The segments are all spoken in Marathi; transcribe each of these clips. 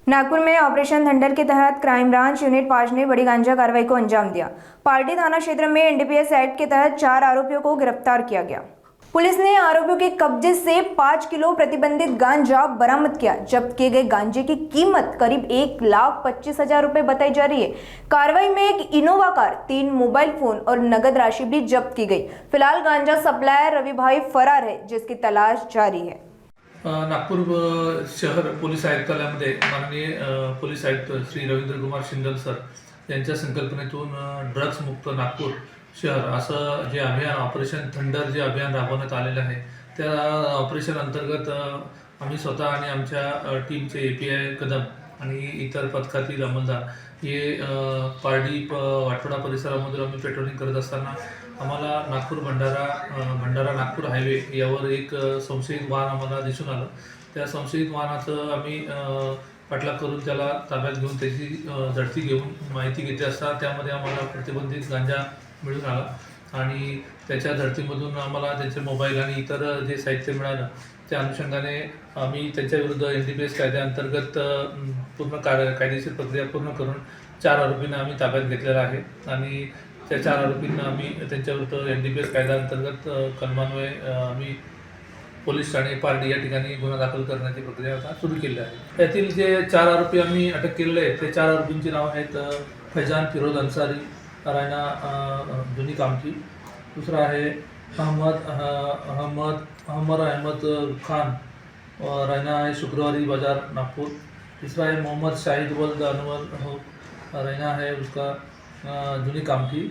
नागपुर में ऑपरेशन थंडर के तहत क्राइम ब्रांच यूनिट 5 ने बड़ी गांजा कार्रवाई को अंजाम दिया। पार्टी थाना क्षेत्र में एनडीपीएस एक्ट के तहत 4 आरोपियों को गिरफ्तार किया गया। पुलिस ने आरोपियों के कब्जे से 5 किलो प्रतिबंधित गांजा बरामद किया। जब्त किए गए गांजे की कीमत करीब 1,25,000 रुपए बताई जा रही है। कार्रवाई में एक इनोवा कार, 3 मोबाइल फोन और नगद राशि भी जब्त की गई। फिलहाल गांजा सप्लायर रवि भाई फरार है, जिसकी तलाश जारी है। नागपूर शहर पोलीस आयुक्तालयामध्ये माननीय पोलीस आयुक्त श्री रवींद्र कुमार शिंदल सर यांच्या संकल्पनेतून ड्रग्स मुक्त नागपूर शहर असं जे अभियान ऑपरेशन थंडर जे अभियान राबवण्यात आलेलं आहे, त्या ऑपरेशन अंतर्गत आम्ही स्वतः आणि आमच्या टीमचे API कदम आणि इतर पथकातील अंमलदार हे पारडी वाटोडा परिसरामध्ये आम्ही पेट्रोलिंग करत असताना आम्हाला भंडारा नागपूर हायवे यावर एक संशयित वाहन आम्हाला दिसून आलं। त्या संशयित वाहनाचं आम्ही पाठलाग करून त्याला ताब्यात घेऊन त्याची झडती घेऊन माहिती घेतली असता त्यामध्ये आम्हाला प्रतिबंधित गांजा मिळून आला आणि त्याच्या झडतीमधून आम्हाला त्याचे मोबाईल आणि इतर जे साहित्य मिळालं त्या अनुषंगाने आम्ही त्यांच्याविरुद्ध NDPS कायद्याअंतर्गत पूर्ण कायदेशीर प्रक्रिया पूर्ण करून 4 आरोपींना आम्ही ताब्यात घेतलेला आहे आणि त्या 4 आरोपींना आम्ही त्यांच्याविरुद्ध NDPS कायद्याअंतर्गत कलमान्वये आम्ही पोलीस ठाणे पारडी या ठिकाणी गुन्हा दाखल करण्याची प्रक्रिया आता सुरू केली आहे। यातील जे 4 आरोपी आम्ही अटक केलेले आहेत ते 4 आरोपींची नाव आहेत फैजान फिरोज अंसारी, रायना जुनी कामठी, दुसरा आहे अहमद खान, रायना है शुक्रवारी बाजार नागपुर, तीसरा है मोहम्मद शाहिद वल्द अनवर, रायना है उसका जुनी कामठी,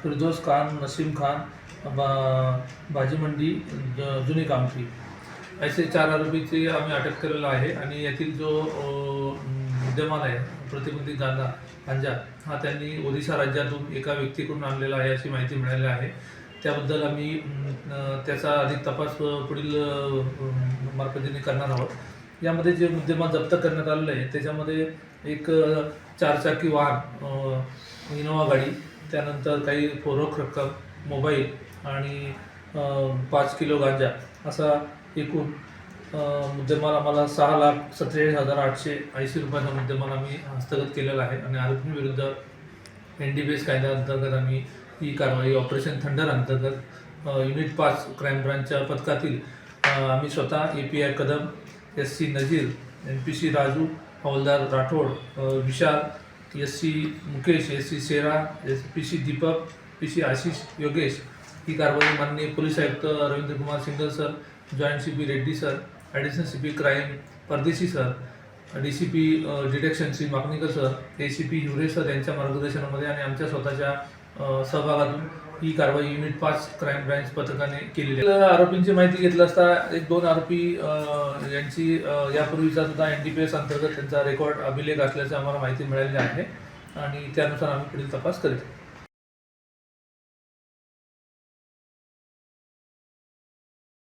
फिरदौस खान, नसीम खान, भाजी मंडी जुनी कामठी, ऐसे 4 आरोपीची आम्ही अटक केलेला आहे आणि यातील जो मुद्देमाल आहे प्रतिबंधित गांजा हा त्यांनी ओडिशा राज्यातून एका व्यक्तीकडून आणलेला आहे अशी माहिती मिळाली आहे। त्याबद्दल आम्ही त्याचा अधिक तपास पुढील मार्फतीने करणार आहोत। यामध्ये जे मुद्देमाल जप्त करण्यात आलेले आहे त्याच्यामध्ये एक 4 चाकी वाहन, इनोवा गाडी, त्यानंतर काही रोख रक्कम, मोबाईल आणि 5 किलो गांजा असा एकूण मुद्देमाल आम्हाला 6,47,880 रुपयाचा मुद्देमाल आम्ही हस्तगत केलेला आहे आणि आरोपींविरुद्ध NDPS कायद्याअंतर्गत आम्ही ही कारवाई ऑपरेशन थंडर अंतर्गत युनिट 5 क्राइम ब्रांचच्या पथकातील आम्ही स्वतः API Kadam, SC Nazir, NPC Raju, हवलदार राठोड, विशाल, SC मुकेश, SC शेरा, PC दीपक, PC आशिष योगेश ही कारवाई माननीय पोलीस आयुक्त Ravindra Kumar Shindal sir, joint CP Reddy sir, additional CP crime Pardeshi sir, DCP detection Shri Makanikar sir, ACP Hiware sir यांच्या मार्गदर्शनामध्ये आणि आमच्या स्वतःच्या सहभागातून ही कारवाई युनिट 5 क्राइम ब्रांच पथकाने केलेली आहे। आरोपींची माहिती घेतली असता 1-2 आरोपी यांची यापूर्वीचा सुद्धा NDPS अंतर्गत त्यांचा रेकॉर्ड अभिलेख असल्याची आम्हाला माहिती मिळालेली आहे आणि त्यानुसार आम्ही पुढील तपास करीत आहोत।